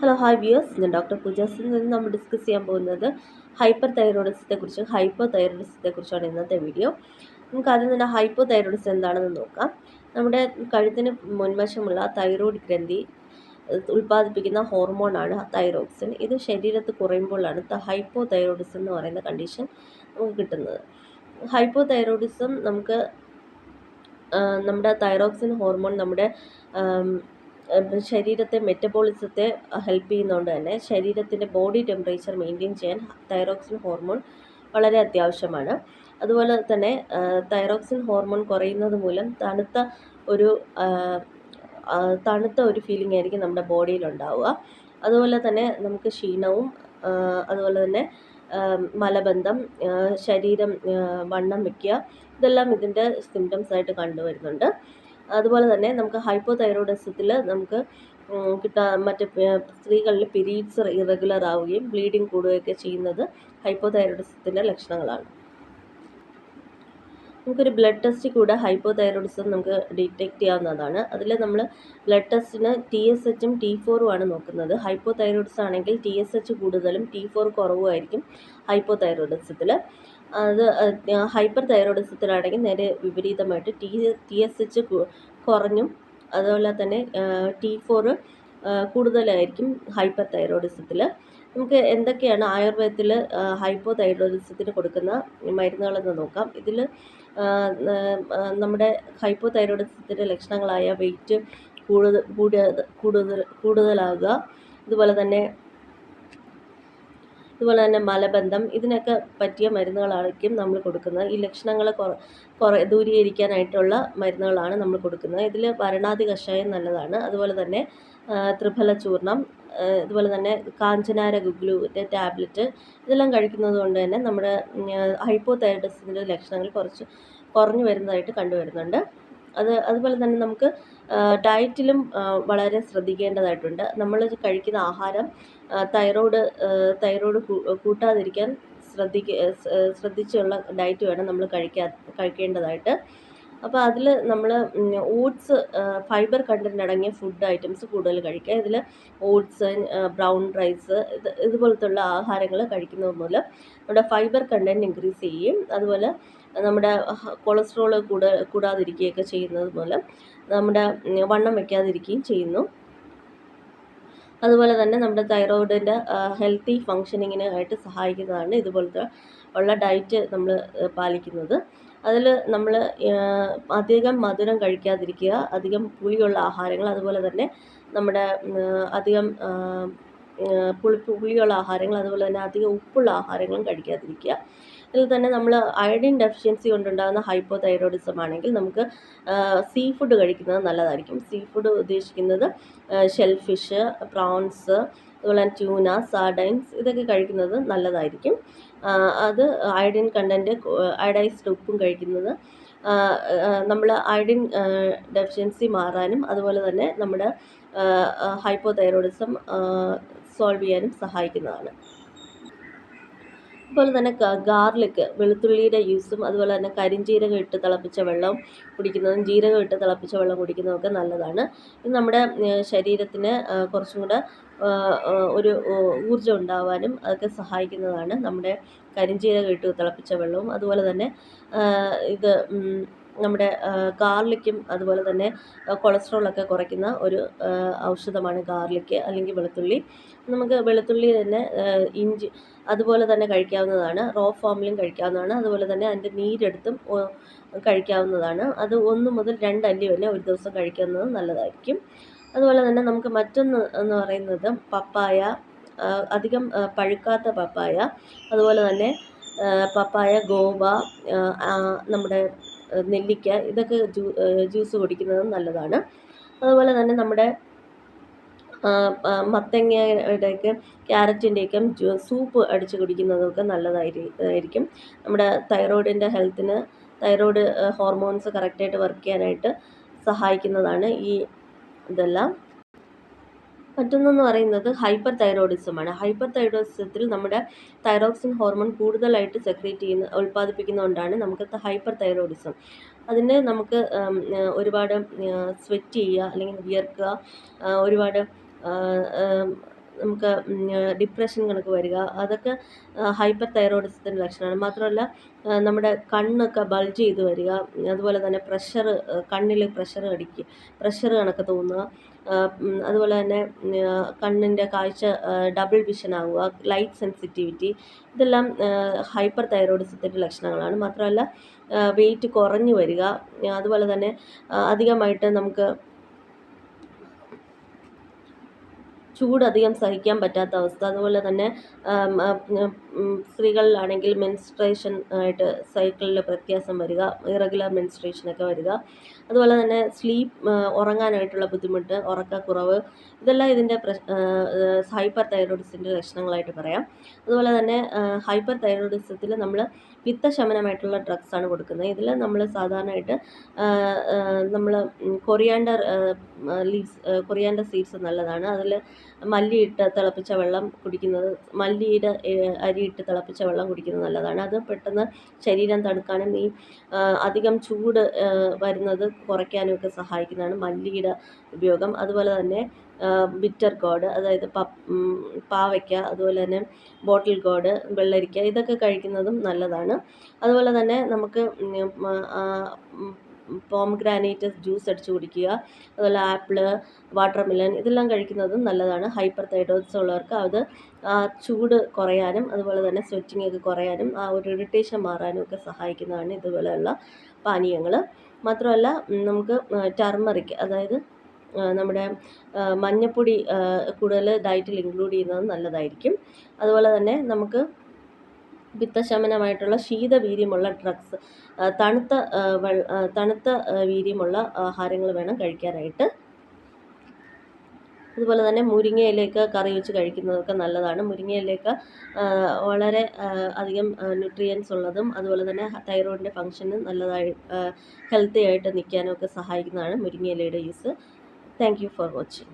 Hello hi viewers, ഞാൻ doctor പൂജാസിൽ നിന്ന് നമ്മൾ ഡിസ്കസ് ചെയ്യാൻ പോകുന്നത് ഹൈപ്പർ തൈറോയിഡിസത്തെക്കുറിച്ചും ഹൈപ്പോ തൈറോയിഡിസത്തെക്കുറിച്ചാണ് ഇന്നത്തെ വീഡിയോ. നമുക്ക് ആദ്യം തന്നെ ഹൈപ്പോ തൈറോയിഡിസം എന്താണെന്ന് നോക്കാം. നമ്മുടെ കഴുത്തിന് മുൻവശമുള്ള തൈറോയ്ഡ് ഗ്രന്ഥി ഉൽപ്പാദിപ്പിക്കുന്ന ഹോർമോണാണ് തൈറോക്സിൻ. ഇത് ശരീരത്ത് കുറയുമ്പോഴാണ് ഹൈപ്പോ തൈറോയിഡിസം എന്ന് പറയുന്ന കണ്ടീഷൻ നമുക്ക് കിട്ടുന്നത്. ഹൈപ്പോ തൈറോയിഡിസം നമുക്ക് നമ്മുടെ തൈറോക്സിൻ ഹോർമോൺ നമ്മുടെ ശരീരത്തെ മെറ്റബോളിസത്തെ ഹെൽപ്പ് ചെയ്യുന്നതുകൊണ്ട് തന്നെ ശരീരത്തിൻ്റെ ബോഡി ടെമ്പറേച്ചർ മെയിൻറ്റെയിൻ ചെയ്യാൻ തൈറോക്സിൻ ഹോർമോൺ വളരെ അത്യാവശ്യമാണ്. അതുപോലെ തന്നെ തൈറോക്സിൻ ഹോർമോൺ കുറയുന്നത് മൂലം തണുത്ത ഒരു ഫീലിംഗ് ആയിരിക്കും നമ്മുടെ ബോഡിയിലുണ്ടാവുക. അതുപോലെ തന്നെ നമുക്ക് ക്ഷീണവും അതുപോലെ തന്നെ മലബന്ധം, ശരീരം വണ്ണം വയ്ക്കുക, ഇതെല്ലാം ഇതിൻ്റെ സിംറ്റംസ് ആയിട്ട് കണ്ടുവരുന്നുണ്ട്. അതുപോലെ തന്നെ നമുക്ക് ഹൈപ്പോ തൈറോയിഡിസത്തിൽ നമുക്ക് സ്ത്രീകളിൽ പീരീഡ്സ് ഇറഗുലർ ആവുകയും ബ്ലീഡിങ് കൂടുകയൊക്കെ ചെയ്യുന്നത് ഹൈപ്പോ തൈറോയിഡിസത്തിൻ്റെ ലക്ഷണങ്ങളാണ്. നമുക്കൊരു ബ്ലഡ് ടെസ്റ്റ് കൂടെ ഹൈപ്പോ തൈറോയിഡിസം നമുക്ക് ഡിറ്റക്റ്റ് ചെയ്യാവുന്നതാണ്. അതിൽ നമ്മൾ ബ്ലഡ് ടെസ്റ്റിന് TSHഉം T4ഉം ആണ് നോക്കുന്നത്. ഹൈപ്പോ തൈറോയിഡിസം ആണെങ്കിൽ TSH കൂടുതലും T4 കുറവുമായിരിക്കും ഹൈപ്പോ തൈറോയിഡിസത്തിൽ. അത് ഹൈപ്പർ തൈറോയിഡിസത്തിലാണെങ്കിൽ നേരെ വിപരീതമായിട്ട് TSH കുറഞ്ഞും അതുപോലെ തന്നെ T4 കൂടുതലായിരിക്കും ഹൈപ്പർ തൈറോയിഡിസത്തിൽ. നമുക്ക് എന്തൊക്കെയാണ് ആയുർവേദത്തിൽ ഹൈപ്പോ തൈറോയിഡിസത്തിന് കൊടുക്കുന്ന മരുന്നുകളെന്ന് നോക്കാം. ഇതിൽ നമ്മുടെ ഹൈപ്പോ തൈറോയിഡിസത്തിൻ്റെ ലക്ഷണങ്ങളായ വെയിറ്റ് കൂടുതലാകുക, അതുപോലെ തന്നെ മലബന്ധം, ഇതിനൊക്കെ പറ്റിയ മരുന്നുകളായിരിക്കും നമ്മൾ കൊടുക്കുന്നത്. ഈ ലക്ഷണങ്ങൾ ദൂരീകരിക്കാനായിട്ടുള്ള മരുന്നുകളാണ് നമ്മൾ കൊടുക്കുന്നത്. ഇതിൽ വരണാതി കഷായം നല്ലതാണ്. അതുപോലെ തന്നെ ത്രിഫല ചൂർണം, അതുപോലെ തന്നെ കാഞ്ചനാര ഗുഗ്ലുവിൻ്റെ ടാബ്ലറ്റ്, ഇതെല്ലാം കഴിക്കുന്നത് കൊണ്ട് തന്നെ നമ്മുടെ ഹൈപ്പോ തൈറോയിഡിസത്തിൻ്റെ ലക്ഷണങ്ങൾ കുറഞ്ഞു വരുന്നതായിട്ട് കണ്ടുവരുന്നുണ്ട്. അതുപോലെ തന്നെ നമുക്ക് ഡയറ്റിലും വളരെ ശ്രദ്ധിക്കേണ്ടതായിട്ടുണ്ട്. നമ്മൾ കഴിക്കുന്ന ആഹാരം തൈറോയ്ഡ് കൂട്ടാതിരിക്കാൻ ശ്രദ്ധിച്ചുള്ള ഡയറ്റ് വേണം നമ്മൾ കഴിക്കേണ്ടതായിട്ട്. അപ്പോൾ അതിൽ നമ്മൾ ഓട്സ്, ഫൈബർ കണ്ടൻറ്റ് അടങ്ങിയ ഫുഡ് ഐറ്റംസ് കൂടുതൽ കഴിക്കുക. ഇതിൽ ഓട്സ്, ബ്രൗൺ റൈസ്, ഇതുപോലത്തുള്ള ആഹാരങ്ങൾ കഴിക്കുന്നത് മൂലം നമ്മുടെ ഫൈബർ കണ്ടൻറ്റ് ഇൻക്രീസ് ചെയ്യുകയും അതുപോലെ നമ്മുടെ കൊളസ്ട്രോൾ കൂടാതിരിക്കുകയൊക്കെ ചെയ്യുന്നത് മൂലം നമ്മുടെ വണ്ണം വയ്ക്കാതിരിക്കുകയും ചെയ്യുന്നു. അതുപോലെ തന്നെ നമ്മുടെ തൈറോയിഡിൻ്റെ ഹെൽത്തി ഫങ്ഷനിങ്ങിന് ആയിട്ട് സഹായിക്കുന്നതാണ് ഇതുപോലത്തെ ഉള്ള ഡയറ്റ് നമ്മൾ പാലിക്കുന്നത്. അതിൽ നമ്മൾ അധികം മധുരം കഴിക്കാതിരിക്കുക, അധികം പുളിയുള്ള ആഹാരങ്ങൾ, അതുപോലെ തന്നെ നമ്മുടെ അധികം പുളിയുള്ള ആഹാരങ്ങൾ, അതുപോലെ തന്നെ അധികം ഉപ്പുള്ള ആഹാരങ്ങളും കഴിക്കാതിരിക്കുക. ഇതിൽ തന്നെ നമ്മൾ അയഡിൻ ഡെഫിഷ്യൻസി കൊണ്ടുണ്ടാകുന്ന ഹൈപ്പോ തൈറോയിഡിസം ആണെങ്കിൽ നമുക്ക് സീ ഫുഡ് കഴിക്കുന്നത് നല്ലതായിരിക്കും. സീ ഫുഡ് ഉദ്ദേശിക്കുന്നത് ഷെൽ ഫിഷ്, പ്രോൺസ്, അതുപോലെ തന്നെ ട്യൂന, സാർഡൈൻസ്, ഇതൊക്കെ കഴിക്കുന്നത് നല്ലതായിരിക്കും. അത് അയഡിൻ കണ്ടൻറ്റ്, അയഡൈസ്ഡ് ഉപ്പും കഴിക്കുന്നത് നമ്മൾ അയഡിൻ ഡെഫിഷ്യൻസി മാറാനും അതുപോലെ തന്നെ നമ്മുടെ ഹൈപ്പോ തൈറോയിഡിസം സോൾവ് ചെയ്യാനും സഹായിക്കുന്നതാണ്. അതുപോലെ തന്നെ ഗാർലിക്, വെളുത്തുള്ളിയുടെ യൂസും അതുപോലെ തന്നെ കരിഞ്ജീരകം ഇട്ട് തിളപ്പിച്ച വെള്ളം കുടിക്കുന്നതും ജീരകം ഇട്ട് തിളപ്പിച്ച വെള്ളം കുടിക്കുന്നതൊക്കെ നല്ലതാണ്. ഇത് നമ്മുടെ ശരീരത്തിന് കുറച്ചും കൂടെ ഒരു ഊർജ്ജം ഉണ്ടാവാനും അതൊക്കെ സഹായിക്കുന്നതാണ് നമ്മുടെ കരിഞ്ജീരകം ഇട്ട് തിളപ്പിച്ച വെള്ളവും. അതുപോലെ തന്നെ ഇത് നമ്മുടെ ഗാർലിക്കും അതുപോലെ തന്നെ കൊളസ്ട്രോളൊക്കെ കുറയ്ക്കുന്ന ഒരു ഔഷധമാണ് ഗാർലിക്ക് അല്ലെങ്കിൽ വെളുത്തുള്ളി. നമുക്ക് വെളുത്തുള്ളി തന്നെ ഇഞ്ചി അതുപോലെ തന്നെ കഴിക്കാവുന്നതാണ്. റോ ഫോമിലും കഴിക്കാവുന്നതാണ്. അതുപോലെ തന്നെ അതിൻ്റെ നീരെടുത്തും കഴിക്കാവുന്നതാണ്. അത് 1 മുതൽ 2 അല്ലി വരെ ഒരു ദിവസം കഴിക്കുന്നത് നല്ലതായിരിക്കും. അതുപോലെ തന്നെ നമുക്ക് മറ്റൊന്ന് എന്ന് പറയുന്നത് പപ്പായ, അധികം പഴുക്കാത്ത പപ്പായ, അതുപോലെ തന്നെ പപ്പായ, ഗോവ, നമ്മുടെ നെല്ലിക്ക, ഇതൊക്കെ ജ്യൂസ് കുടിക്കുന്നത് നല്ലതാണ്. അതുപോലെ തന്നെ നമ്മുടെ മത്തങ്ങയുടെയൊക്കെ ക്യാരറ്റിൻ്റെയൊക്കെ സൂപ്പ് അടിച്ച് കുടിക്കുന്നതൊക്കെ നല്ലതായിരിക്കും. നമ്മുടെ തൈറോയിഡിൻ്റെ ഹെൽത്തിന്, തൈറോയിഡ് ഹോർമോൺസ് കറക്റ്റായിട്ട് വർക്ക് ചെയ്യാനായിട്ട് സഹായിക്കുന്നതാണ് ഈ ഇതെല്ലാം. മറ്റൊന്നെന്ന് പറയുന്നത് ഹൈപ്പർ തൈറോയിഡിസമാണ്. ഹൈപ്പർ തൈറോയിഡിസത്തിൽ നമ്മുടെ തൈറോക്സിൻ ഹോർമോൺ കൂടുതലായിട്ട് ഉൽപ്പാദിപ്പിക്കുന്നതുകൊണ്ടാണ് നമുക്ക് ഹൈപ്പർ തൈറോയിഡിസം. അതിന് നമുക്ക് ഒരുപാട് സ്വെറ്റ് ചെയ്യുക അല്ലെങ്കിൽ വിയർക്കുക, ഒരുപാട് നമുക്ക് ഡിപ്രഷൻ കണക്ക് വരിക, അതൊക്കെ ഹൈപ്പർ തൈറോയിഡിസത്തിൻ്റെ ലക്ഷണമാണ്. മാത്രമല്ല നമ്മുടെ കണ്ണൊക്കെ ബൾജ് ചെയ്ത് വരിക, അതുപോലെ തന്നെ കണ്ണിൽ പ്രഷർ കണക്ക് തോന്നുക, അതുപോലെ തന്നെ കണ്ണിൻ്റെ കാഴ്ച ഡബിൾ വിഷൻ ആവുക, ലൈറ്റ് സെൻസിറ്റിവിറ്റി, ഇതെല്ലാം ഹൈപ്പർ തൈറോയിഡിസത്തിൻ്റെ ലക്ഷണങ്ങളാണ്. മാത്രമല്ല വെയിറ്റ് കുറഞ്ഞു വരിക, അതുപോലെ തന്നെ അധികമായിട്ട് നമുക്ക് ചൂട് അധികം സഹിക്കാൻ പറ്റാത്ത അവസ്ഥ, അതുപോലെ തന്നെ സ്ത്രീകളിലാണെങ്കിൽ മെൻസ്ട്രേഷൻ ആയിട്ട് സൈക്കിളിൽ വ്യത്യാസം വരിക, ഇറഗുലർ മെൻസ്ട്രേഷനൊക്കെ വരിക, അതുപോലെ തന്നെ ഉറങ്ങാനായിട്ടുള്ള ബുദ്ധിമുട്ട്, ഉറക്കക്കുറവ്, ഇതെല്ലാം ഇതിൻ്റെ ഹൈപ്പർ തൈറോയിഡിസത്തിൻ്റെ ലക്ഷണങ്ങളായിട്ട് പറയാം. അതുപോലെ തന്നെ ഹൈപ്പർ തൈറോയിഡിസത്തിൽ നമ്മൾ പിത്തശമനമായിട്ടുള്ള ഡ്രഗ്സാണ് കൊടുക്കുന്നത്. ഇതിൽ നമ്മൾ സാധാരണയായിട്ട് നമ്മൾ കൊറിയാണ്ടർ സീഡ്സ് നല്ലതാണ്. അതിൽ മല്ലിയിട്ട് തിളപ്പിച്ച വെള്ളം കുടിക്കുന്നത്, മല്ലിയുടെ അരിയിട്ട് തിളപ്പിച്ച വെള്ളം കുടിക്കുന്നത് നല്ലതാണ്. അത് പെട്ടെന്ന് ശരീരം തണുക്കാനും ഈ അധികം ചൂട് വരുന്നത് കുറയ്ക്കാനും ഒക്കെ സഹായിക്കുന്നതാണ് മല്ലിയുടെ ഉപയോഗം. അതുപോലെ തന്നെ ബിറ്റർ ഗോഡ്, അതായത് പാവയ്ക്ക, അതുപോലെ തന്നെ ബോട്ടിൽ ഗോഡ്, വെള്ളരിക്ക, ഇതൊക്കെ കഴിക്കുന്നതും നല്ലതാണ്. അതുപോലെ തന്നെ നമുക്ക് പോംഗ്രാനൈറ്റ് ജ്യൂസ് അടിച്ച് കുടിക്കുക, അതുപോലെ ആപ്പിള്, വാട്ടർമെലൺ, ഇതെല്ലാം കഴിക്കുന്നതും നല്ലതാണ്. ഹൈപ്പർ തൈറോയിഡ്സ് ഉള്ളവർക്ക് അത് ചൂട് കുറയാനും അതുപോലെ തന്നെ സ്വെറ്റിംഗ് ഒക്കെ കുറയാനും ആ ഒരു ഇറിറ്റേഷൻ മാറാനും ഒക്കെ സഹായിക്കുന്നതാണ് ഇതുപോലെയുള്ള പാനീയങ്ങൾ. മാത്രമല്ല നമുക്ക് ടർമറിക്, അതായത് നമ്മുടെ മഞ്ഞപ്പൊടി കൂടുതൽ ഡയറ്റിൽ ഇൻക്ലൂഡ് ചെയ്യുന്നത് നല്ലതായിരിക്കും. അതുപോലെ തന്നെ നമുക്ക് പിത്തശമനമായിട്ടുള്ള ശീതവീര്യമുള്ള ഡ്രഗ്സ്, തണുത്ത വീര്യമുള്ള ആഹാരങ്ങൾ വേണം കഴിക്കാനായിട്ട്. അതുപോലെ തന്നെ മുരിങ്ങയിലയൊക്കെ കറി വെച്ച് കഴിക്കുന്നതൊക്കെ നല്ലതാണ്. മുരിങ്ങയിലയൊക്കെ വളരെ അധികം ന്യൂട്രിയൻസ് ഉള്ളതും അതുപോലെ തന്നെ തൈറോയിഡിൻ്റെ ഫങ്ഷന് നല്ലതായി ഹെൽത്തി ആയിട്ട് നിൽക്കാനും ഒക്കെ സഹായിക്കുന്നതാണ് മുരിങ്ങയിലയുടെ use. Thank you for watching.